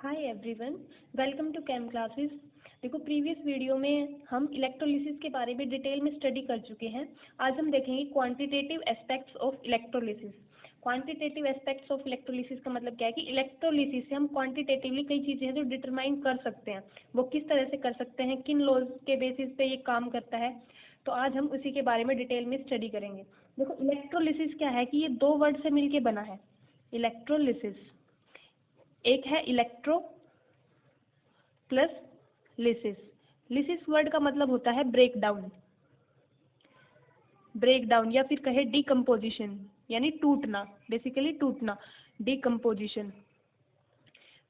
Hi everyone, welcome to chem classes. देखो, previous video में हम इलेक्ट्रोलिसिस के बारे में डिटेल में स्टडी कर चुके हैं। आज हम देखेंगे quantitative aspects of electrolysis. Quantitative aspects of electrolysis का मतलब क्या है कि इलेक्ट्रोलिसिस से हम क्वांटिटेटिवली कई चीज़ें हैं जो डिटरमाइन कर सकते हैं। वो किस तरह से कर सकते हैं, किन लॉज के बेसिस पे ये काम करता है, तो आज हम उसी के बारे में डिटेल में स्टडी करेंगे। देखो, इलेक्ट्रोलिसिस क्या है कि ये दो वर्ड से मिलके बना है। इलेक्ट्रोलिसिस एक है electro plus lysis. Lysis word का मतलब होता है ब्रेक डाउन, या फिर कहे डिकम्पोजिशन, यानी टूटना, बेसिकली टूटना, डिकम्पोजिशन।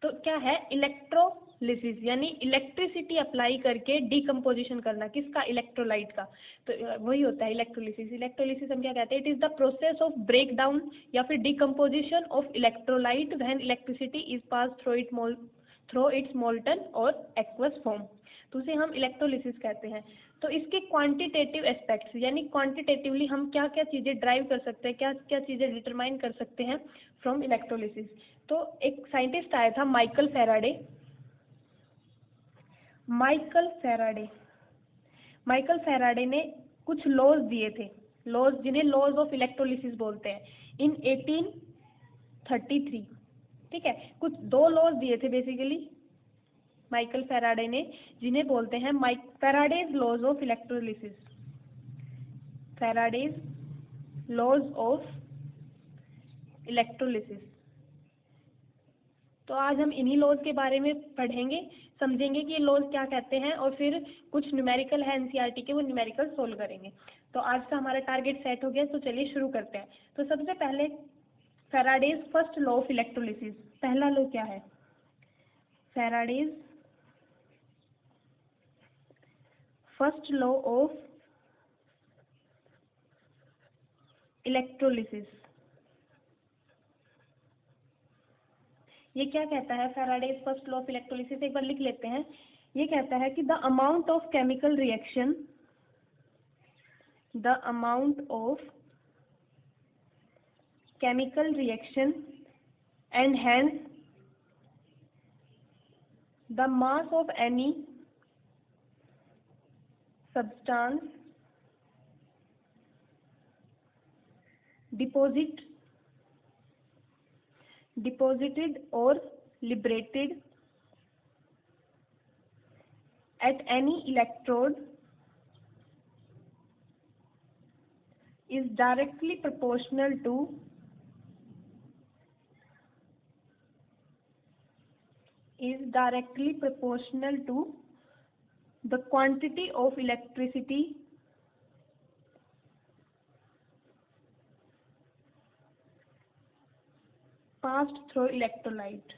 तो क्या है इलेक्ट्रोलिसिस, यानी इलेक्ट्रिसिटी अप्लाई करके डिकम्पोजिशन करना, किसका? इलेक्ट्रोलाइट का। तो वही होता है इलेक्ट्रोलिसिस। इलेक्ट्रोलिसिस हम क्या कहते हैं? It is the process of break down या फिर decomposition of electrolyte when electricity is pass through its molten और एक्वस फॉर्म। तो उसे हम इलेक्ट्रोलिसिस कहते हैं। तो इसके क्वांटिटेटिव एस्पेक्ट्स, यानी क्वांटिटेटिवली हम क्या क्या चीज़ें ड्राइव कर सकते हैं, क्या क्या चीज़ें डिटरमाइन कर सकते हैं फ्रॉम इलेक्ट्रोलिसिस। तो एक साइंटिस्ट आया था माइकल फैराडे। माइकल फैराडे ने कुछ लॉज दिए थे, लॉज जिन्हें लॉज ऑफ इलेक्ट्रोलिसिस बोलते हैं, इन 1833। ठीक है, कुछ दो लॉज दिए थे बेसिकली माइकल फैराडे ने, जिन्हें बोलते हैं Faraday's laws of electrolysis. Faraday's laws of electrolysis. तो आज हम इन्हीं लॉज के बारे में पढ़ेंगे, समझेंगे कि ये लॉज क्या कहते हैं, और फिर कुछ न्यूमेरिकल है एनसीईआरटी के, वो न्यूमेरिकल सोल्व करेंगे। तो आज का हमारा टारगेट सेट हो गया, तो चलिए शुरू करते हैं। तो सबसे पहले Faraday's first law of electrolysis. पहला लॉ क्या है? Faraday's first law of electrolysis. ये क्या कहता है? Faraday's first law of electrolysis एक बार लिख लेते हैं। ये कहता है कि the amount of chemical reaction and hence the mass of any substance deposited or liberated at any electrode is directly proportional to the quantity of electricity passed through electrolyte.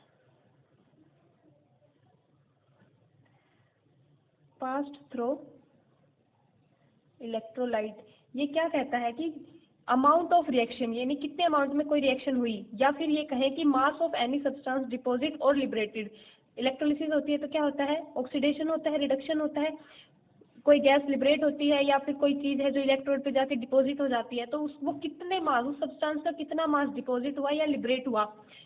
ये क्या कहता है कि अमाउंट ऑफ रिएक्शन, यानी कितने amount में कोई reaction हुई, या फिर ये कहें कि mass of any substance deposit और लिबरेटेड। इलेक्ट्रोलिसिस होती है तो क्या होता है? ऑक्सीडेशन होता है, रिडक्शन होता है, कोई गैस लिबरेट होती है, या फिर कोई चीज़ है जो इलेक्ट्रोड पे जाके डिपॉजिट हो जाती है। तो वो कितने मास, उस सब्सटेंस का कितना मास डिपॉजिट हुआ या लिबरेट हुआ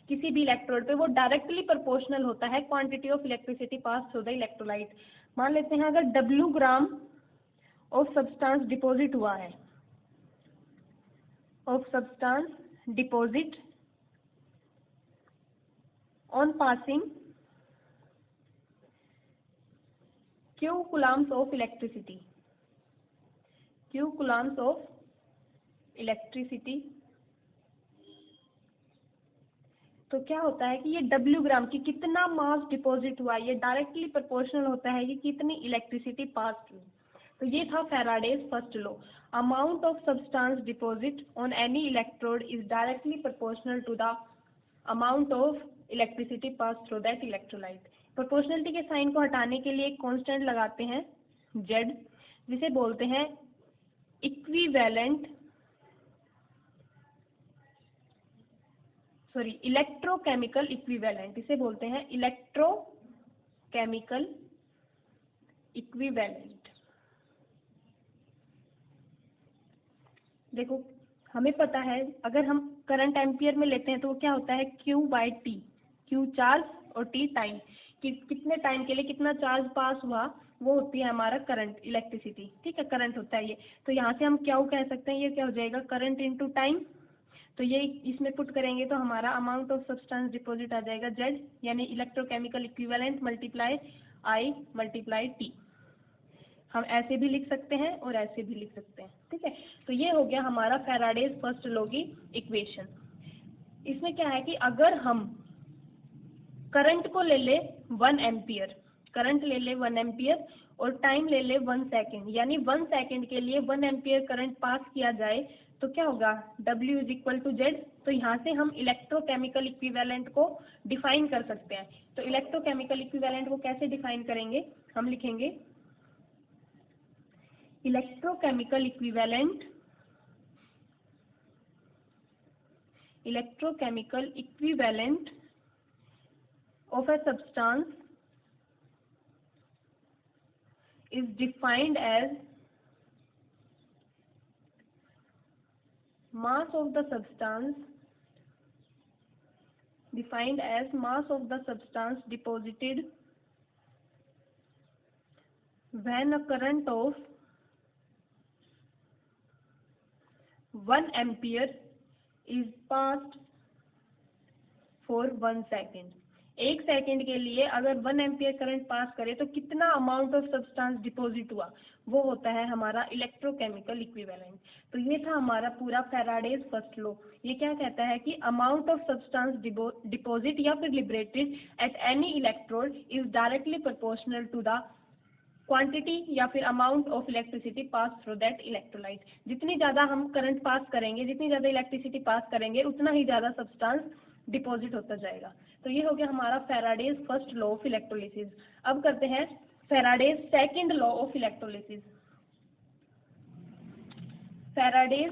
किसी भी इलेक्ट्रोड पे, वो डायरेक्टली प्रोपोर्शनल होता है quantity of electricity pass through the electrolyte. मान लेते हैं अगर W gram of substance deposit हुआ है, on passing Q coulombs of electricity, तो क्या होता है कि ये W ग्राम की कितना मास डिपॉजिट हुआ, ये डायरेक्टली प्रोपोर्शनल होता है कि कितनी इलेक्ट्रिसिटी पास की। तो ये था Faraday's first law. Amount of substance deposit on any electrode is directly proportional to the amount of electricity pass through that electrolyte. Proportionality के साइन को हटाने के लिए एक कांस्टेंट लगाते हैं Z, जिसे बोलते हैं इलेक्ट्रोकेमिकल इक्विवेलेंट। इसे बोलते हैं इलेक्ट्रोकेमिकल इक्विवेलेंट। देखो, हमें पता है अगर हम करंट एम्पियर में लेते हैं तो वो क्या होता है? Q/T। Q चार्ज, और टी टाइम, कि कितने टाइम के लिए कितना चार्ज पास हुआ, वो होती है हमारा करंट, इलेक्ट्रिसिटी, ठीक है, करंट होता है ये। तो यहाँ से हम क्या कह सकते हैं, ये क्या हो जाएगा, करंट इनटू टाइम। तो ये इसमें पुट करेंगे तो हमारा अमाउंट ऑफ सब्सटेंस डिपॉजिट आ जाएगा जेड, यानी इलेक्ट्रोकेमिकल इक्विवेलेंट मल्टीप्लाई आई मल्टीप्लाई टी। हम ऐसे भी लिख सकते हैं और ऐसे भी लिख सकते हैं, ठीक है। तो ये हो गया हमारा फैराडेज फर्स्ट लॉ की इक्वेशन। इसमें क्या है कि अगर हम करंट को ले ले 1 एम्पियर, करंट ले ले 1 एम्पियर और टाइम ले ले 1 सेकेंड, यानी 1 सेकेंड के लिए 1 एम्पियर करंट पास किया जाए तो क्या होगा, W is equal to Z. तो यहाँ से हम इलेक्ट्रोकेमिकल इक्विवेलेंट को डिफाइन कर सकते हैं। तो इलेक्ट्रोकेमिकल इक्विवेलेंट को कैसे डिफाइन करेंगे, हम लिखेंगे electrochemical equivalent, electrochemical equivalent of a substance is defined as mass of the substance, defined as mass of the substance deposited when a current of 1 ampere is passed for 1 second। 1 second के लिए अगर 1 ampere current pass करे तो कितना amount of substance deposit हुआ, वो होता है हमारा इलेक्ट्रोकेमिकल इक्विवेलेंट। तो ये था हमारा पूरा फैराडेज फर्स्ट लॉ। ये क्या कहता है कि अमाउंट ऑफ सब्सटेंस डिपॉजिट या फिर liberated at any electrode is directly proportional to the quantity या फिर amount of electricity pass through that electrolyte. जितनी ज़्यादा हम करंट पास करेंगे, जितनी ज़्यादा इलेक्ट्रिसिटी पास करेंगे, उतना ही ज़्यादा सब्सटेंस डिपॉजिट होता जाएगा। तो ये हो गया हमारा Faraday's first law of electrolysis. अब करते हैं Faraday's second law of electrolysis. Faraday's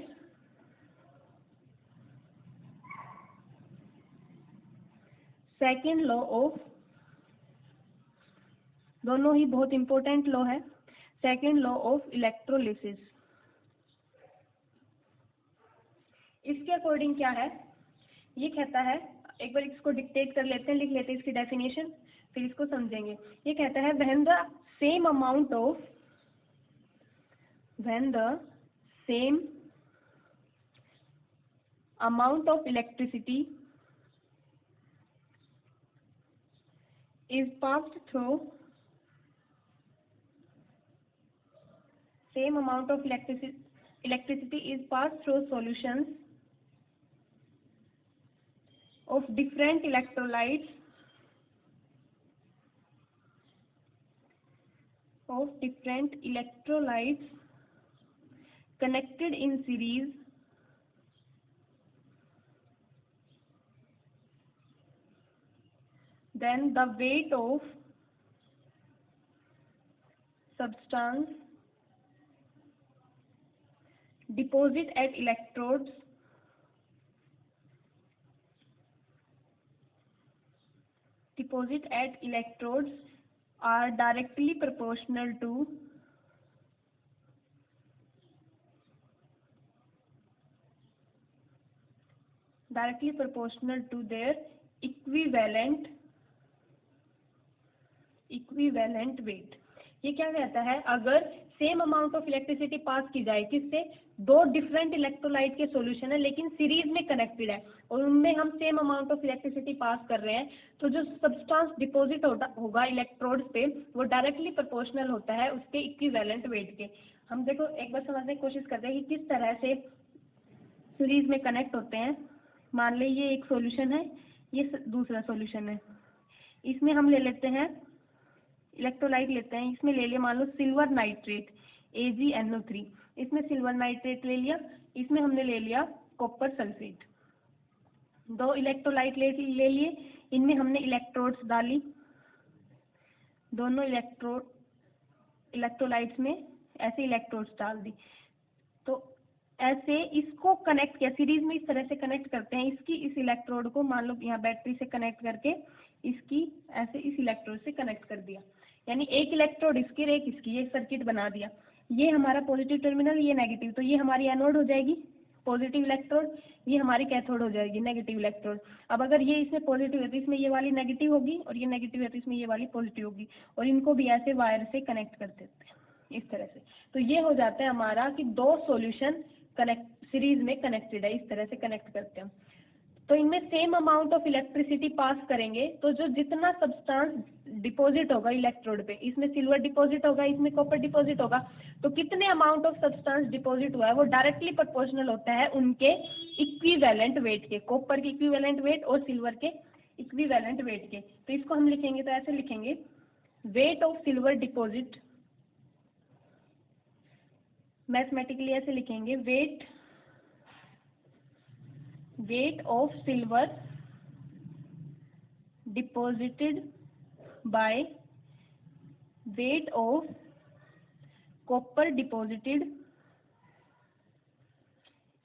second law of, दोनों ही बहुत इंपॉर्टेंट लॉ है, सेकंड लॉ ऑफ इलेक्ट्रोलिसिस। इसके अकॉर्डिंग क्या है, ये कहता है, एक बार इसको डिक्टेट कर लेते हैं, लिख लेते हैं इसकी डेफिनेशन, फिर इसको समझेंगे। ये कहता है when the same amount of, when the same amount of electricity is passed through, same amount of electricity is passed through solutions of different electrolytes, connected in series, then the weight of substance deposit at electrodes are directly proportional to their equivalent weight। ये क्या कहता है, अगर same amount of electricity पास की जाए, किससे, दो different electrolyte के सॉल्यूशन है लेकिन सीरीज में कनेक्टेड है और उनमें हम सेम अमाउंट ऑफ इलेक्ट्रिसिटी पास कर रहे हैं, तो जो सब्सटेंस डिपॉजिट होगा इलेक्ट्रोड्स पे वो डायरेक्टली प्रोपोर्शनल होता है उसके इक्विवेलेंट वेट के। हम देखो एक बार समझने की कोशिश करते हैं कि किस तरह से सीरीज में कनेक्ट होते हैं। मान ली ये एक सॉल्यूशन है, ये दूसरा सॉल्यूशन है, इसमें हम ले लेते हैं इलेक्ट्रोलाइट लेते हैं, इसमें ले लिया मान लो सिल्वर नाइट्रेट AgNO3, इसमें सिल्वर नाइट्रेट ले लिया, इसमें हमने ले लिया कॉपर सल्फेट। दो इलेक्ट्रोलाइट ले लिए, इनमें हमने इलेक्ट्रोड्स डाली, दोनों इलेक्ट्रोलाइट्स में ऐसे इलेक्ट्रोड्स डाल दी। तो ऐसे इसको कनेक्ट किया, सीरीज में इस तरह से कनेक्ट करते हैं, इसकी इस इलेक्ट्रोड को मान लो यहाँ बैटरी से कनेक्ट करके इसकी ऐसे इस इलेक्ट्रोड से कनेक्ट कर दिया, यानी एक इलेक्ट्रोड इसकी और एक इसकी, ये सर्किट बना दिया। ये हमारा पॉजिटिव टर्मिनल, ये नेगेटिव, तो ये हमारी एनोड हो जाएगी, पॉजिटिव इलेक्ट्रोड, ये हमारी कैथोड हो जाएगी नेगेटिव इलेक्ट्रोड। अब अगर ये इसमें पॉजिटिव है तो इसमें ये वाली नेगेटिव होगी, और ये नेगेटिव है तो इसमें ये वाली पॉजिटिव होगी, और इनको भी ऐसे वायर से कनेक्ट कर देते हैं इस तरह से। तो ये हो जाता है हमारा कि दो सॉल्यूशन कनेक्ट सीरीज में कनेक्टेड है, इस तरह से कनेक्ट करते हैं। तो इनमें सेम अमाउंट ऑफ इलेक्ट्रिसिटी पास करेंगे, तो जो जितना सब्सटेंस डिपॉजिट होगा इलेक्ट्रोड पे, इसमें सिल्वर डिपॉजिट होगा, इसमें कॉपर डिपॉजिट होगा, तो कितने अमाउंट ऑफ सब्सटेंस डिपॉजिट हुआ है वो डायरेक्टली प्रोपोर्शनल होता है उनके इक्विवेलेंट वेट के, कॉपर के इक्विवेलेंट वेट और सिल्वर के इक्विवेलेंट वेट के। तो इसको हम लिखेंगे तो ऐसे लिखेंगे, weight of silver deposit, mathematically ऐसे लिखेंगे, weight of silver deposited by weight of copper deposited,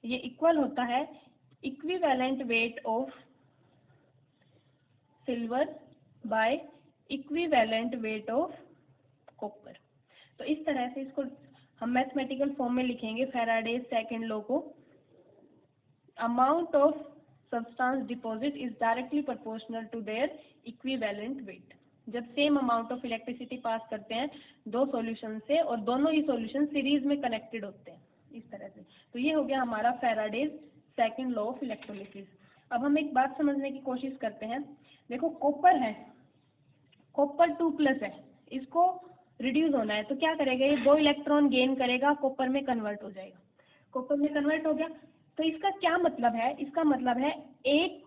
ये इक्वल होता है equivalent weight of silver by equivalent weight of copper. तो इस तरह से इसको हम मैथमेटिकल फॉर्म में लिखेंगे फैराडेज सेकंड लॉ को, amount of substance deposit is directly proportional to their equivalent weight। जब सेम अमाउंट ऑफ इलेक्ट्रिसिटी पास करते हैं दो सॉल्यूशन से और दोनों ही सॉल्यूशन सीरीज में कनेक्टेड होते हैं इस तरह से। तो ये हो गया हमारा Faraday's second law of electrolysis. अब हम एक बात समझने की कोशिश करते हैं। देखो कॉपर है, कॉपर 2+ है, इसको रिड्यूस होना है तो क्या करेगा, ये 2 इलेक्ट्रॉन गेन करेगा, कॉपर में कन्वर्ट हो जाएगा, कॉपर में कन्वर्ट हो गया। तो इसका क्या मतलब है, इसका मतलब है एक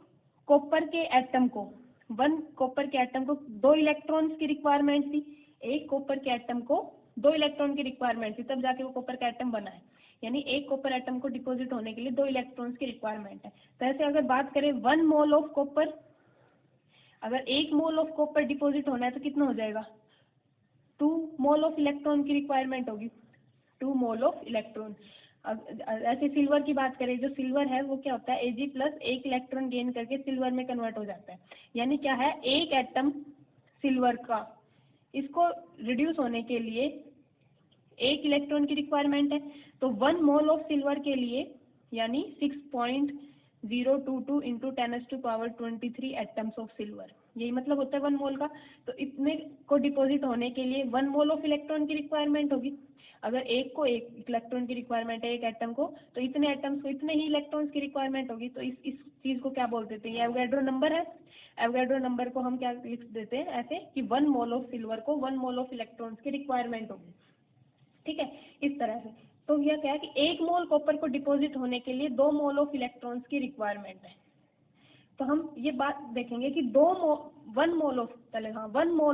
कॉपर के एटम को, 1 कॉपर के एटम को 2 इलेक्ट्रॉन्स की रिक्वायरमेंट थी, एक कॉपर के एटम को 2 इलेक्ट्रॉन की रिक्वायरमेंट थी, तब जाके वो कॉपर का एटम बना है। यानी एक कॉपर एटम को डिपॉजिट होने के लिए 2 इलेक्ट्रॉन्स की रिक्वायरमेंट है। तो ऐसे अगर बात करें 1 मोल ऑफ कॉपर, अगर 1 मोल ऑफ कॉपर डिपॉजिट होना है तो कितना हो जाएगा, 2 मोल ऑफ इलेक्ट्रॉन की रिक्वायरमेंट होगी, 2 मोल ऑफ इलेक्ट्रॉन। ऐसे सिल्वर की बात करें, जो सिल्वर है वो क्या होता है, Ag+ 1 इलेक्ट्रॉन गेन करके सिल्वर में कन्वर्ट हो जाता है। यानी क्या है, एक एटम सिल्वर का, इसको रिड्यूस होने के लिए 1 इलेक्ट्रॉन की रिक्वायरमेंट है। तो 1 मोल ऑफ सिल्वर के लिए यानी 6.022 इंटू 10⁻23 एटम्स ऑफ सिल्वर, यही मतलब होता है 1 मोल का। तो इतने को डिपॉजिट होने के लिए 1 मोल ऑफ इलेक्ट्रॉन की रिक्वायरमेंट होगी। अगर एक को 1 इलेक्ट्रॉन की रिक्वायरमेंट है एक एटम को, तो इतने एटम्स को इतने ही इलेक्ट्रॉन्स की रिक्वायरमेंट होगी। तो इस चीज़ को क्या बोल देते हैं, ये एवोगाड्रो नंबर है। एवोगाड्रो नंबर को हम क्या लिख देते हैं ऐसे कि 1 मोल ऑफ सिल्वर को 1 मोल ऑफ इलेक्ट्रॉन्स की रिक्वायरमेंट होगी, ठीक है, इस तरह से। तो यह क्या है कि 1 मोल कॉपर को डिपॉजिट होने के लिए 2 मोल ऑफ इलेक्ट्रॉन्स की रिक्वायरमेंट है। तो हम ये बात देखेंगे कि 1 मोल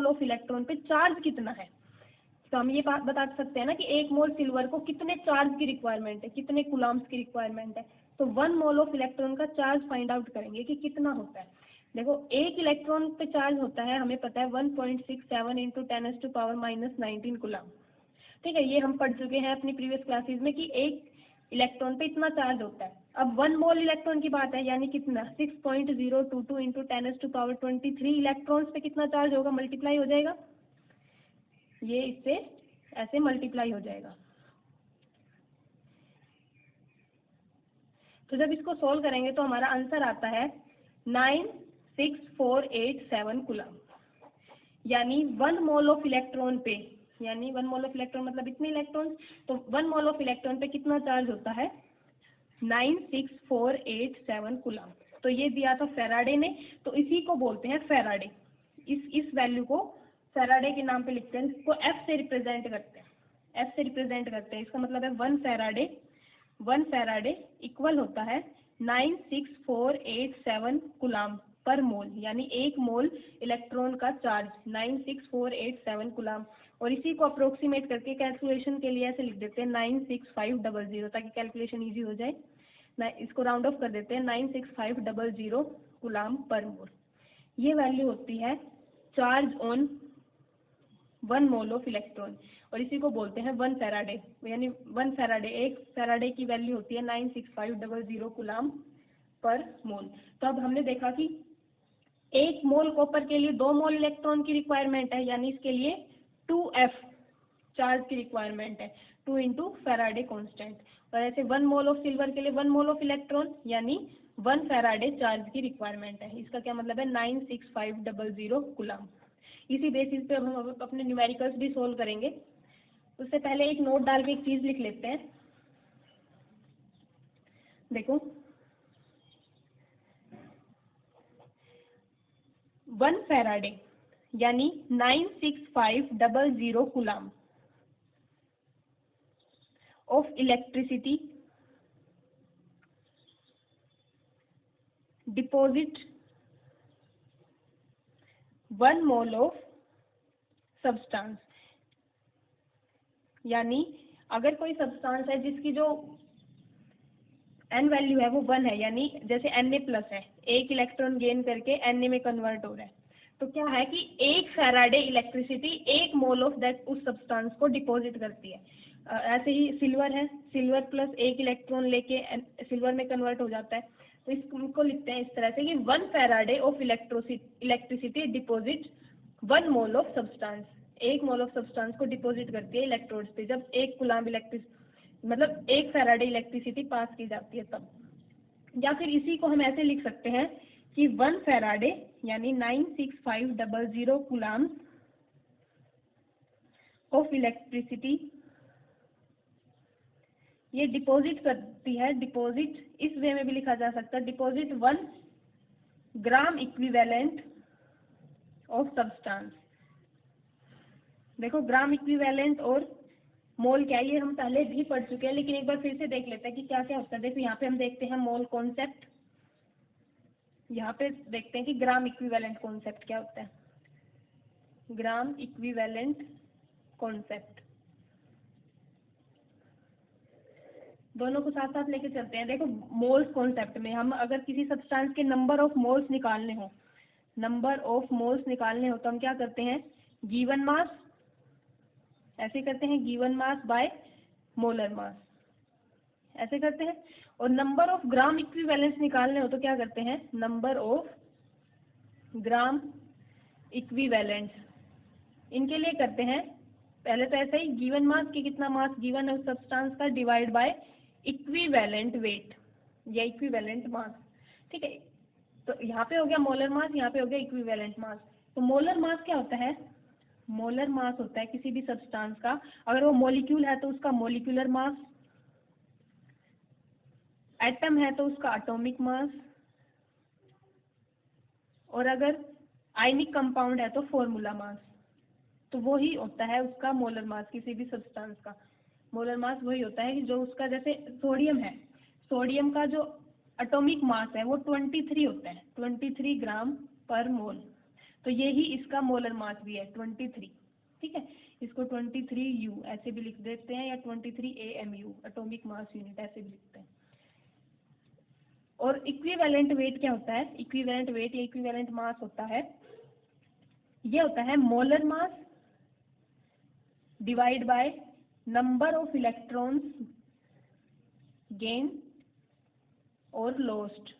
ऑफ इलेक्ट्रॉन पे चार्ज कितना है। तो हम ये बात बता सकते हैं ना कि 1 मोल सिल्वर को कितने चार्ज की रिक्वायरमेंट है, कितने कूलम्स की रिक्वायरमेंट है। तो 1 मोल ऑफ इलेक्ट्रॉन का चार्ज फाइंड आउट करेंगे कि कितना होता है। देखो एक इलेक्ट्रॉन पे चार्ज होता है, हमें पता है 1.67 इंटू 10⁻⁻19 कूलम, ठीक है, ये हम पढ़ चुके हैं अपनी प्रीवियस क्लासेस में कि एक इलेक्ट्रॉन पे इतना चार्ज होता है। अब 1 मोल इलेक्ट्रॉन की बात है, यानी कितना 6.022 इंटू 10⁻23 इलेक्ट्रॉन्स पे कितना चार्ज होगा, मल्टीप्लाई हो जाएगा, ये इससे ऐसे मल्टीप्लाई हो जाएगा। तो जब इसको सोल्व करेंगे तो हमारा आंसर आता है 96487 कूलम। यानी 1 मोल ऑफ इलेक्ट्रॉन पे, यानी 1 मोल ऑफ इलेक्ट्रॉन मतलब इतने इलेक्ट्रॉन, तो 1 मोल ऑफ इलेक्ट्रॉन पे कितना चार्ज होता है, 96487 कूलम। तो ये दिया था फैराडे ने, तो इसी को बोलते हैं फैराडे। इस वैल्यू को फैराडे के नाम पे लिखते हैं, इसको F से रिप्रेजेंट करते हैं, F से रिप्रेजेंट करते हैं। इसका मतलब है 1 फैराडे इक्वल होता है 96487 कूलम पर मोल, यानी 1 मोल इलेक्ट्रॉन का चार्ज 96487 कूलम। और इसी को अप्रोक्सीमेट करके कैलकुलेशन के लिए ऐसे लिख देते हैं 96500, ताकि कैलकुलेशन ईजी हो जाए। इसको राउंड ऑफ कर देते हैं 96500 कूलम पर मोल। ये वैल्यू होती है charge on 1 mole of electron, और इसी को बोलते हैं 1 फैराडे। यानी 1 फैराडे, एक फैराडे की वैल्यू होती है 96500 कूलम पर मोल। तो अब हमने देखा कि 1 मोल कॉपर के लिए 2 मोल इलेक्ट्रॉन की रिक्वायरमेंट है, यानी इसके लिए 2F चार्ज की रिक्वायरमेंट है, 2 इंटू फैराडे कॉन्स्टेंट। और ऐसे 1 मोल ऑफ सिल्वर के लिए 1 मोल ऑफ इलेक्ट्रॉन यानी 1 फैराडे चार्ज की रिक्वायरमेंट है। इसका क्या मतलब है, 96500 कूलम। इसी बेसिस पे हम अपने न्यूमेरिकल्स भी सोल्व करेंगे। उससे पहले एक नोट डाल के एक चीज लिख लेते हैं। देखो 1 फैराडे यानी 96500 coulomb of electricity deposit 1 mole of substance. यानी अगर कोई सब्सटेंस है जिसकी जो n वैल्यू है वो 1 है, यानी जैसे Na प्लस है, एक इलेक्ट्रॉन गेन करके Na में कन्वर्ट हो रहा है, तो क्या है कि 1 Faraday electricity 1 mole of that उस सब्सटेंस को डिपॉजिट करती है। ऐसे ही सिल्वर है, सिल्वर प्लस एक इलेक्ट्रॉन लेके सिल्वर में कन्वर्ट हो जाता है। तो इसको लिखते हैं इस तरह से कि 1 Faraday of electricity deposit 1 mole of substance. 1 mole of substance को डिपॉजिट करती है इलेक्ट्रोड्स पे जब 1 कूलम मतलब 1 फैराडे इलेक्ट्रिसिटी पास की जाती है तब। या फिर इसी को हम ऐसे लिख सकते हैं कि 1 फैराडे यानी 96500 कूलम ऑफ इलेक्ट्रिसिटी ये डिपॉजिट करती है। डिपॉजिट इस वे में भी लिखा जा सकता है, deposit 1 gram equivalent of substance. देखो ग्राम इक्विवेलेंट और मोल क्या है ये हम पहले भी पढ़ चुके हैं, लेकिन एक बार फिर से देख लेते हैं कि क्या क्या होता है। देखो यहाँ पे हम देखते हैं मोल कॉन्सेप्ट, यहाँ पे देखते हैं कि ग्राम इक्विवेलेंट कॉन्सेप्ट क्या होता है। ग्राम इक्विवेलेंट कॉन्सेप्ट दोनों को साथ साथ लेके चलते हैं। देखो मोल्स कॉन्सेप्ट में हम अगर किसी सब्सटेंस के नंबर ऑफ मोल्स निकालने हो, तो हम क्या करते हैं, गिवन मास ऐसे करते हैं, given mass by molar mass ऐसे करते हैं। और नंबर ऑफ ग्राम इक्विवेलेंस निकालने हो तो क्या करते हैं, नंबर ऑफ ग्राम इक्विवेलेंट्स। इनके लिए करते हैं पहले तो ऐसा ही, गिवन मास की कितना मास गिवन है उस सब्सटेंस का डिवाइड बाय इक्विवेलेंट वेट या इक्विवेलेंट मास। ठीक है, तो यहाँ पे हो गया मोलर मास, यहाँ पे हो गया इक्विवेलेंट मास। तो मोलर मास क्या होता है, मोलर मास होता है किसी भी सब्सटेंस का, अगर वो मॉलिक्यूल है तो उसका मॉलिक्यूलर मास, एटम है तो उसका एटॉमिक मास, और अगर आयनिक कंपाउंड है तो फॉर्मूला मास। तो वो ही होता है उसका मोलर मास, किसी भी सब्सटेंस का मोलर मास वही होता है कि जो उसका, जैसे सोडियम है, सोडियम का जो एटॉमिक मास है वो 23 होता है, 23 ग्राम पर मोल। तो यही इसका मोलर मास भी है 23। ठीक है, इसको 23U ऐसे भी लिख देते हैं या 23 AMU एटॉमिक मास यूनिट ऐसे भी लिखते हैं। और इक्विवेलेंट वेट क्या होता है, इक्विवेलेंट वेट या इक्विवेलेंट मास होता है, ये होता है molar mass divide by number of electrons gain और लॉस्ट,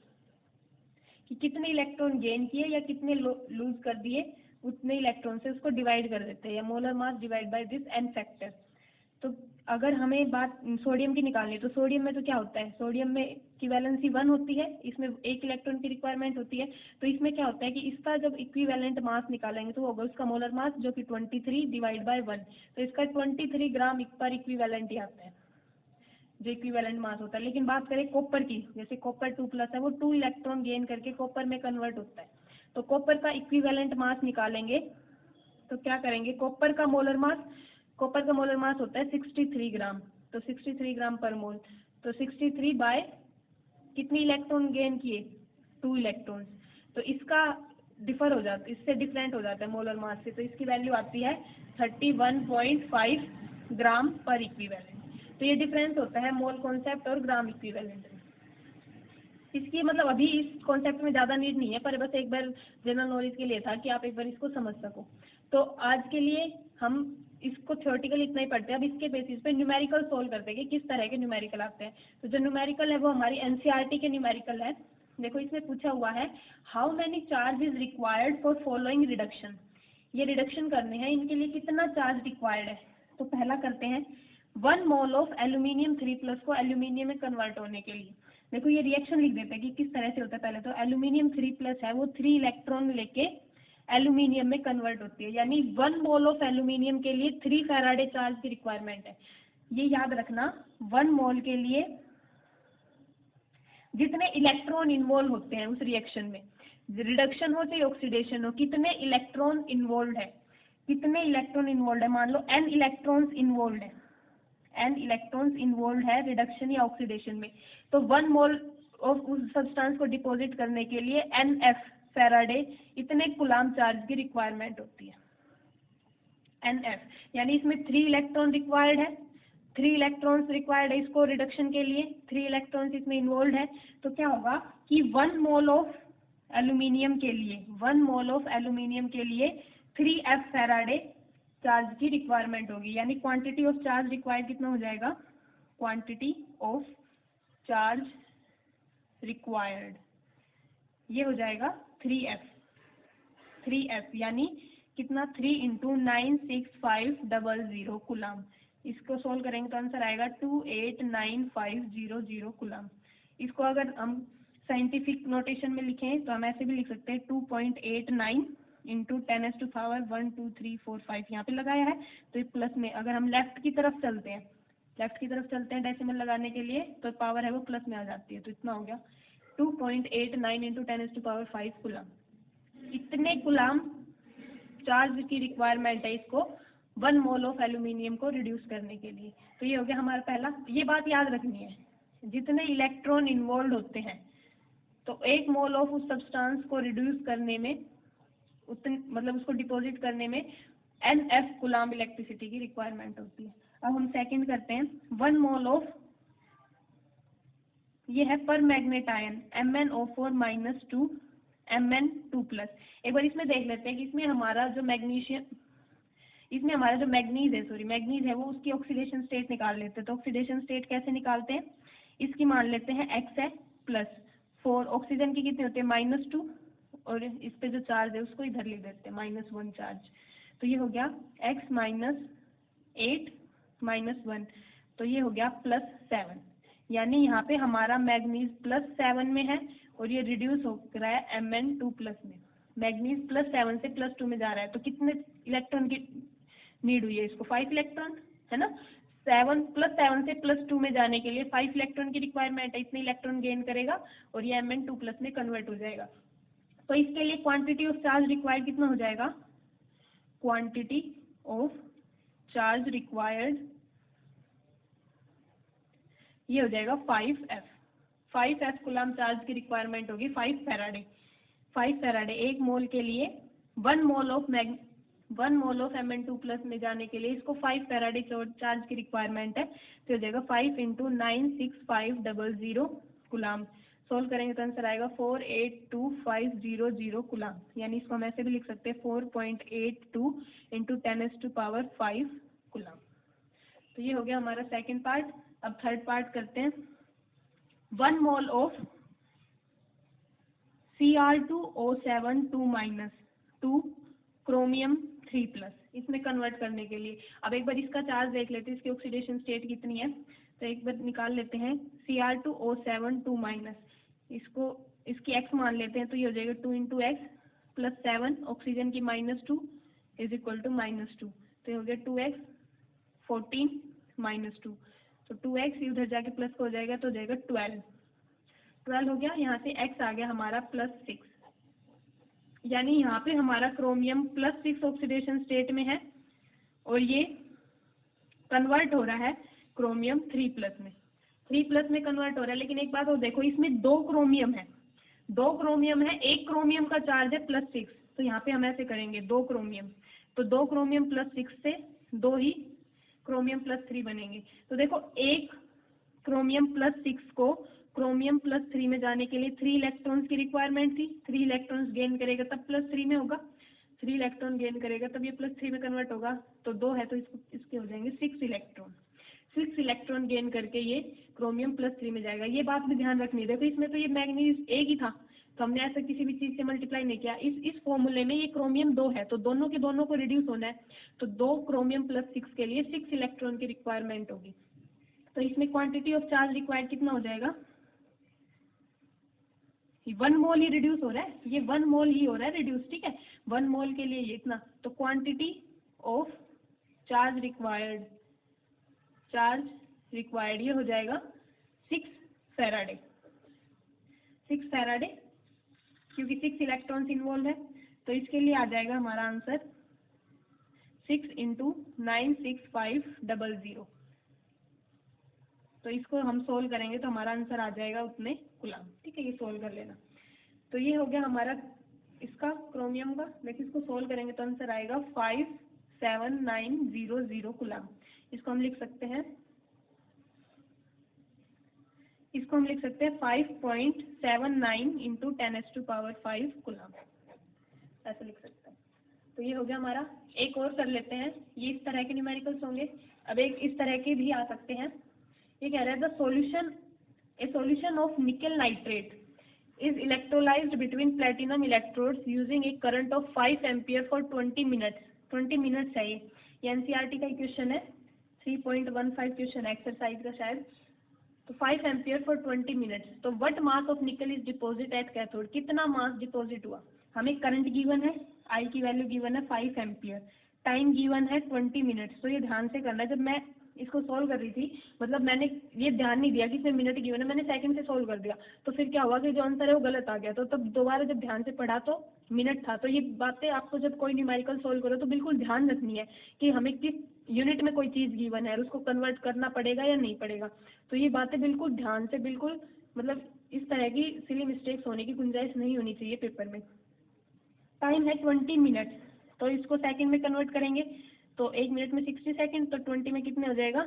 कि कितने इलेक्ट्रॉन गेन किए या कितने लूज कर दिए उतने इलेक्ट्रॉन से उसको डिवाइड कर देते हैं, या molar mass divide by this n factor. तो अगर हमें बात सोडियम की निकालनी है तो सोडियम में तो क्या होता है, सोडियम में की वैलेंसी 1 होती है, इसमें 1 इलेक्ट्रॉन की रिक्वायरमेंट होती है। तो इसमें क्या होता है कि इसका जब इक्विवेलेंट मास निकालेंगे तो होगा उसका मोलर मास जो कि 23 डिवाइड बाय 1, तो इसका 23 ग्राम पर इक्विवेलेंट ही आता है जो इक्विवेलेंट मास होता है। लेकिन बात करें कॉपर की, जैसे कॉपर 2+ है, वो 2 इलेक्ट्रॉन गेन करके कॉपर में कन्वर्ट होता है, तो कॉपर का इक्विवेलेंट मास निकालेंगे तो क्या करेंगे, कॉपर का मोलर मास होता है 63 ग्राम, तो 63 ग्राम पर मोल, तो 63 बाय कितने इलेक्ट्रॉन गेन किए, 2 इलेक्ट्रॉन, तो इसका डिफर हो जाता है, इससे डिफरेंट हो जाता है मोलर मास से, तो इसकी वैल्यू आती है 31.5 ग्राम पर इक्विवेलेंट। तो ये डिफरेंस होता है मोल कॉन्सेप्ट और ग्राम इक्विवेलेंट में। इसकी मतलब अभी इस कॉन्सेप्ट में ज़्यादा नीड नहीं है, पर बस एक बार जनरल नॉलेज के लिए था कि आप एक बार इसको समझ सको। तो आज के लिए हम इसको थ्योरेटिकल इतना ही पढ़ते हैं, अब इसके बेसिस पे न्यूमेरिकल सोल्व करते हैं कि किस तरह के न्यूमेरिकल आते हैं। तो जो न्यूमेरिकल है वो हमारी NCERT के न्यूमेरिकल है। देखो इसमें पूछा हुआ है, how many charge is required for following reduction. ये रिडक्शन करने हैं, इनके लिए कितना चार्ज रिक्वायर्ड है। तो पहला करते हैं 1 मोल ऑफ एल्यूमिनियम 3+ को एल्यूमिनियम में कन्वर्ट होने के लिए। देखो ये रिएक्शन लिख देते हैं कि किस तरह से होता है। पहले तो एल्यूमिनियम 3+ है वो 3 इलेक्ट्रॉन लेके एल्यूमिनियम में कन्वर्ट होती है, यानी 1 मोल ऑफ एल्यूमिनियम के लिए 3 फैराडे चार्ज की रिक्वायरमेंट है। ये याद रखना, 1 मोल के लिए जितने इलेक्ट्रॉन इन्वॉल्व होते हैं उस रिएक्शन में, रिडक्शन हो चाहे ऑक्सीडेशन हो, कितने इलेक्ट्रॉन इन्वॉल्व है, कितने इलेक्ट्रॉन इन्वॉल्व है, मान लो n इलेक्ट्रॉन्स इन्वॉल्व है, n इलेक्ट्रॉन्स इन्वॉल्व है रिडक्शन या ऑक्सीडेशन में, तो 1 मोल ऑफ उस सब्सटेंस को डिपॉजिट करने के लिए NF फैराडे इतने कूलाम चार्ज की रिक्वायरमेंट होती है। NF यानी इसमें 3 इलेक्ट्रॉन रिक्वायर्ड है, 3 इलेक्ट्रॉन्स रिक्वायर्ड है इसको रिडक्शन के लिए, 3 इलेक्ट्रॉन्स इसमें इन्वॉल्व है। तो क्या होगा कि 1 मोल ऑफ एल्यूमिनियम के लिए, 1 मोल ऑफ एल्यूमिनियम के लिए 3F फैराडे चार्ज की रिक्वायरमेंट होगी, यानी क्वांटिटी ऑफ चार्ज रिक्वायर्ड कितना हो जाएगा, क्वांटिटी ऑफ चार्ज रिक्वायर्ड ये हो जाएगा 3F यानी कितना 3 × 96500 कूलाम। इसको सोल्व करेंगे तो आंसर आएगा 289500 कूलाम। इसको अगर हम साइंटिफिक नोटेशन में लिखें तो हम ऐसे भी लिख सकते हैं 2.89 × 10⁻1 2 3 4 5 यहाँ पे लगाया है, तो ये प्लस में, अगर हम लेफ्ट की तरफ चलते हैं डेसिमल लगाने के लिए तो पावर है वो प्लस में आ जाती है, तो इतना हो गया 2.89 × 10⁻5 कूलाम। इतने कूलाम चार्ज की रिक्वायरमेंट है इसको 1 मोल ऑफ एल्यूमिनियम को रिड्यूस करने के लिए। तो ये हो गया हमारा पहला। ये बात याद रखनी है, जितने इलेक्ट्रॉन इन्वॉल्व होते हैं तो 1 मोल ऑफ उस सब्सटेंस को रिड्यूस करने में उतने, मतलब उसको डिपॉजिट करने में NF कूलाम इलेक्ट्रिसिटी की रिक्वायरमेंट होती है। अब हम सेकंड करते हैं 1 मोल ऑफ, ये है पर मैग्नेट आयन MnO4 - 2 Mn2+। एक बार इसमें देख लेते हैं कि इसमें हमारा जो मैग्नीज है वो उसकी ऑक्सीडेशन स्टेट निकाल लेते हैं। तो ऑक्सीडेशन स्टेट कैसे निकालते हैं, इसकी मान लेते हैं X है +4, ऑक्सीजन की कितनी होती है -2, और इस पे जो चार्ज है उसको इधर लिख देते हैं -1 चार्ज। तो ये हो गया X - 8 - 1, तो ये हो गया +7, यानी यहाँ पे हमारा मैग्नीज +7 में है और ये रिड्यूस हो रहा है Mn2+ में। मैग्नीज +7 से +2 में जा रहा है, तो कितने इलेक्ट्रॉन की नीड हुई है इसको, 5 इलेक्ट्रॉन है ना। 7 + 7 से +2 में जाने के लिए 5 इलेक्ट्रॉन की रिक्वायरमेंट है, इतने इलेक्ट्रॉन गेन करेगा और ये Mn2+ में कन्वर्ट हो जाएगा। तो इसके लिए क्वांटिटी ऑफ चार्ज रिक्वायर्ड कितना हो जाएगा, क्वांटिटी ऑफ चार्ज रिक्वायर्ड ये हो जाएगा 5F कूलाम चार्ज की रिक्वायरमेंट होगी 5 फैराडे 1 मोल के लिए। 1 मोल ऑफ Mn2+ में जाने के लिए इसको 5 फैराडे चार्ज की रिक्वायरमेंट है, तो हो जाएगा 5 × 96500 कूलाम। सोल्व करेंगे तो आंसर आएगा 482,500 कूलाम, यानी इसको हम ऐसे भी लिख सकते हैं 4.82 × 10⁵ कूलाम। तो ये हो गया हमारा सेकंड पार्ट। अब थर्ड पार्ट करते हैं। 1 मोल ऑफ Cr2O7 2 क्रोमियम 3+, इसमें कन्वर्ट करने के लिए अब एक बार इसका चार्ज देख लेते हैं, इसकी ऑक्सीडेशन स्टेट कितनी है। तो एक बार निकाल लेते हैं Cr2O7 2-, इसको इसकी x मान लेते हैं, तो ये हो जाएगा 2 × x +7, ऑक्सीजन की -2 = -2, तो ये हो गया 2x 14 -2, तो 2x उधर जाके प्लस हो जाएगा तो हो जाएगा 12 हो गया। यहाँ से x आ गया हमारा +6, यानी यहाँ पे हमारा क्रोमियम +6 ऑक्सीडेशन स्टेट में है और ये कन्वर्ट हो रहा है क्रोमियम 3+ में, 3+ में कन्वर्ट हो रहा है। लेकिन एक बात और देखो, इसमें 2 क्रोमियम है, एक क्रोमियम का चार्ज है +6, तो यहाँ पे हम ऐसे करेंगे 2 क्रोमियम, तो 2 क्रोमियम +6 से 2 ही क्रोमियम +3 बनेंगे। तो देखो एक क्रोमियम +6 को क्रोमियम +3 में जाने के लिए 3 इलेक्ट्रॉन्स की रिक्वायरमेंट थी, 3 इलेक्ट्रॉन्स गेन करेगा तब +3 में होगा, 3 इलेक्ट्रॉन गेन करेगा तब ये +3 में कन्वर्ट होगा। तो 2 है तो इसके हो जाएंगे 6 इलेक्ट्रॉन गेन करके ये क्रोमियम +3 में जाएगा। ये बात भी ध्यान रखनी है। देखो इसमें तो ये मैग्नीज एक ही था, तो तो हमने ऐसा किसी भी चीज़ से मल्टीप्लाई नहीं किया। इस फॉर्मूले में ये क्रोमियम 2 है तो दोनों के दोनों को रिड्यूस होना है, तो 2 क्रोमियम प्लस 6 के लिए 6 इलेक्ट्रॉन की रिक्वायरमेंट होगी। तो इसमें क्वांटिटी ऑफ चार्ज रिक्वायर्ड कितना हो जाएगा, 1 मोल ही रिड्यूस हो रहा है, ये 1 मोल ही हो रहा है रिड्यूस, ठीक है, 1 मोल के लिए ये इतना, तो क्वांटिटी ऑफ चार्ज रिक्वायर्ड ये हो जाएगा 6 फैराडे, 6 फैराडे, क्योंकि 6 इलेक्ट्रॉन्स इन्वॉल्व है, तो इसके लिए आ जाएगा हमारा आंसर 6 × 96500। तो इसको हम सोल्व करेंगे तो हमारा आंसर आ जाएगा उतने कूलम, ठीक है, ये सोल्व कर लेना। तो ये हो गया हमारा इसका क्रोमियम का। देखिए इसको सोल्व करेंगे तो आंसर आएगा 57900 कूलम। इसको हम लिख सकते हैं 5.79 × 10⁵ कूलम, ऐसे लिख सकते हैं। तो ये हो गया हमारा। एक और कर लेते हैं, ये इस तरह के न्यूमेरिकल्स होंगे। अब एक इस तरह के भी आ सकते हैं। ये कह रहा है ए सॉल्यूशन ऑफ निकल nitrate is electrolyzed between platinum electrodes using a current of 5 ampere for 20 minutes। 20 minutes है ये एनसीईआरटी का क्वेश्चन है, 3.15 क्वेश्चन एक्सरसाइज का शायद। तो 5 एम्पियर फॉर 20 मिनट्स, तो व्हाट मास ऑफ निकल इज डिपॉजिट एट कैथोड, कितना मास डिपॉजिट हुआ। हमें करंट गिवन है, आई की वैल्यू गिवन है 5 एम्पियर, टाइम गिवन है 20 मिनट्स। तो ये ध्यान से करना है, जब मैं इसको सोल्व कर रही थी, मतलब मैंने ये ध्यान नहीं दिया कि इसमें मिनट गिवन है, मैंने सेकंड से सोल्व कर दिया, तो फिर क्या हुआ कि जो आंसर है वो गलत आ गया। तो तब दोबारा जब ध्यान से पढ़ा तो मिनट था। तो ये बातें आपको जब कोई न्यूमेरिकल सोल्व करो तो बिल्कुल ध्यान रखनी है कि हमें किस यूनिट में कोई चीज़ गिवन है और उसको कन्वर्ट करना पड़ेगा या नहीं पड़ेगा। तो ये बातें बिल्कुल ध्यान से, बिल्कुल मतलब इस तरह की सिली मिस्टेक्स होने की गुंजाइश नहीं होनी चाहिए पेपर में। टाइम है 20 मिनट, तो इसको सेकंड में कन्वर्ट करेंगे तो 1 मिनट में 60 सेकंड, तो 20 में कितने हो जाएगा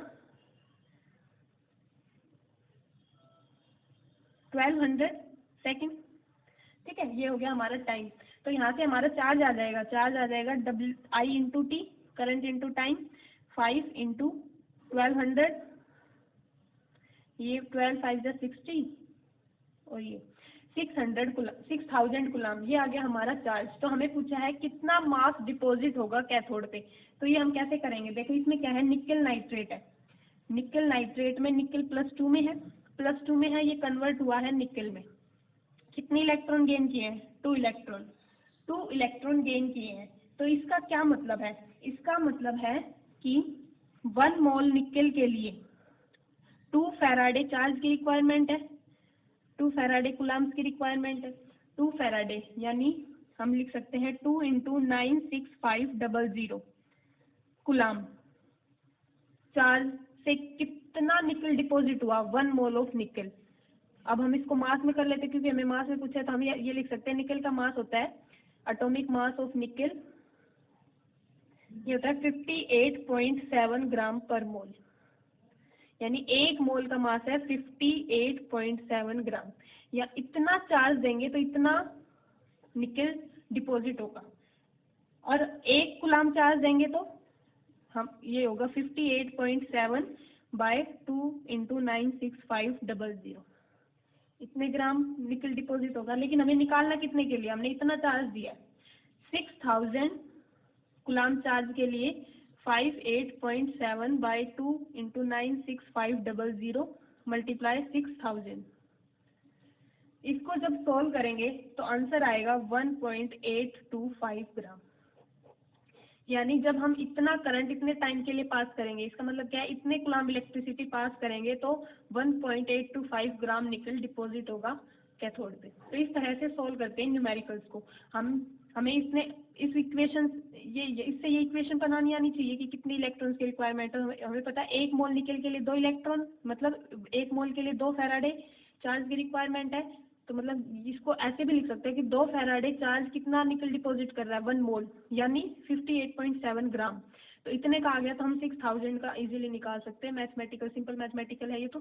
1200 सेकंड, ठीक है। ये हो गया हमारा टाइम। तो यहाँ से हमारा चार्ज आ जाएगा I × T, current into time, 5 × 1200, ये 12 5 जा 60 और ये 6000 कूलम, ये आ गया हमारा चार्ज। तो हमें पूछा है कितना मास डिपॉजिट होगा कैथोड पे। तो ये हम कैसे करेंगे, देखो इसमें क्या है, निकल नाइट्रेट है, निकल नाइट्रेट में निकल +2 में है, +2 में है, ये कन्वर्ट हुआ है निकल में। कितने इलेक्ट्रॉन गेन किए हैं, 2 इलेक्ट्रॉन गेन किए हैं। तो इसका क्या मतलब है, इसका मतलब है कि 1 मोल निकल के लिए 2 फैराडे चार्ज की रिक्वायरमेंट है, 2 फैराडे कूलम्स की रिक्वायरमेंट है। 2 फैराडे यानी हम लिख सकते हैं 2 × 96500 कूलम चार्ज से कितना निकल डिपॉजिट हुआ, 1 मोल ऑफ निकल। अब हम इसको मास में कर लेते हैं, क्योंकि हमें मास में पूछा है, तो हम ये लिख सकते हैं निकल का मास होता है, एटॉमिक मास ऑफ निकल ये होता है 58.7 ग्राम पर मोल, यानी 1 मोल का मास है 58.7 ग्राम। या इतना चार्ज देंगे तो इतना निकल डिपॉजिट होगा, और 1 कूलम चार्ज देंगे तो हम ये होगा 58.7 बाय 2 × 96500, इतने ग्राम निकल डिपॉजिट होगा। लेकिन हमें निकालना कितने के लिए, हमने इतना चार्ज दिया 6000 कूलम चार्ज के लिए 58.7 बाय 2 × 96500 मल्टीप्लाई 6000। इसको जब सॉल्व करेंगे तो आंसर आएगा 1.825 ग्राम। यानी जब हम इतना करंट इतने टाइम के लिए पास करेंगे, इसका मतलब क्या है, इतने कूलम इलेक्ट्रिसिटी पास करेंगे तो 1.825 ग्राम निकल डिपॉजिट होगा कैथोड पे। तो इस तरह से सॉल्व करते हैं न्यूमेरिकल्स को। हमें इस इक्वेशन इससे ये इक्वेशन बनानी आनी चाहिए कि कितनी इलेक्ट्रॉन्स की रिक्वायरमेंट है। हमें पता है 1 मोल निकल के लिए 2 इलेक्ट्रॉन, मतलब 1 मोल के लिए 2 फैराडे चार्ज की रिक्वायरमेंट है। तो मतलब इसको ऐसे भी लिख सकते हैं कि 2 फैराडे चार्ज कितना निकल डिपॉजिट कर रहा है, 1 मोल, यानी 58.7 ग्राम। तो इतने का आ गया, तो हम 6000 का इजीली निकाल सकते हैं। मैथमेटिकल, सिंपल मैथमेटिकल है, ये तो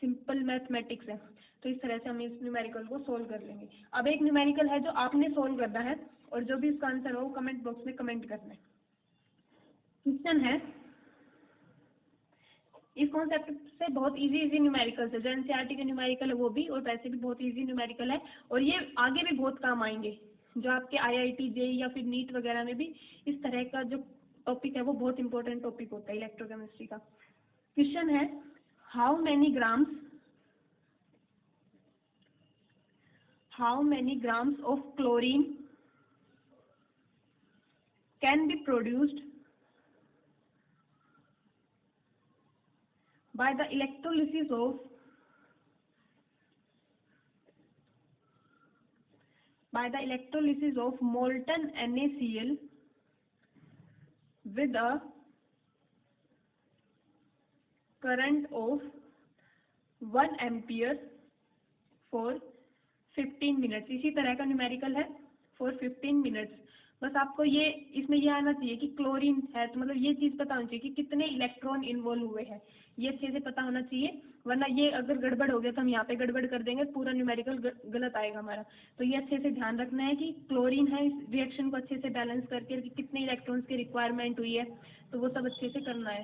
सिंपल मैथमेटिक्स है। तो इस तरह से हम इस न्यूमेरिकल को सोल्व कर लेंगे। अब एक न्यूमेरिकल है जो आपने सोल्व करना है, और जो भी इसका आंसर हो वो कमेंट बॉक्स में कमेंट करना है। क्वेश्चन है इस कॉन्सेप्ट से बहुत इजी न्यूमेरिकल्स है, जो एनसीईआरटी के न्यूमेरिकल है वो भी, और वैसे भी बहुत इजी न्यूमेरिकल है, और ये आगे भी बहुत काम आएंगे। जो आपके आईआईटी जेईई या फिर नीट वगैरह में भी इस तरह का जो टॉपिक है वो बहुत इंपॉर्टेंट टॉपिक होता है इलेक्ट्रोकेमिस्ट्री का। क्वेश्चन है, how many grams of chlorine can be produced by the electrolysis of molten NaCl with a current of 1 ampere for 15 minutes। इसी तरह का न्यूमेरिकल है for 15 minutes। बस आपको ये इसमें ये आना चाहिए कि क्लोरीन है, तो मतलब ये चीज़ पता होनी चाहिए कि कितने इलेक्ट्रॉन इन्वॉल्व हुए हैं, ये अच्छे से पता होना चाहिए, वरना ये अगर गड़बड़ हो गया तो हम यहाँ पे गड़बड़ कर देंगे, पूरा न्यूमेरिकल गलत आएगा हमारा। तो ये अच्छे से ध्यान रखना है कि क्लोरीन है, इस रिएक्शन को अच्छे से बैलेंस करके कि कितने इलेक्ट्रॉन्स की रिक्वायरमेंट हुई है, तो वो सब अच्छे से करना है।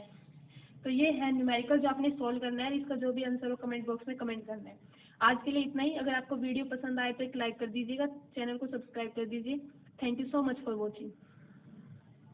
तो ये है न्यूमेरिकल जो आपने सोल्व करना है, इसका जो भी आंसर हो कमेंट बॉक्स में कमेंट करना है। आज के लिए इतना ही। अगर आपको वीडियो पसंद आए तो एक लाइक कर दीजिएगा, चैनल को सब्सक्राइब कर दीजिए। Thank you so much for watching.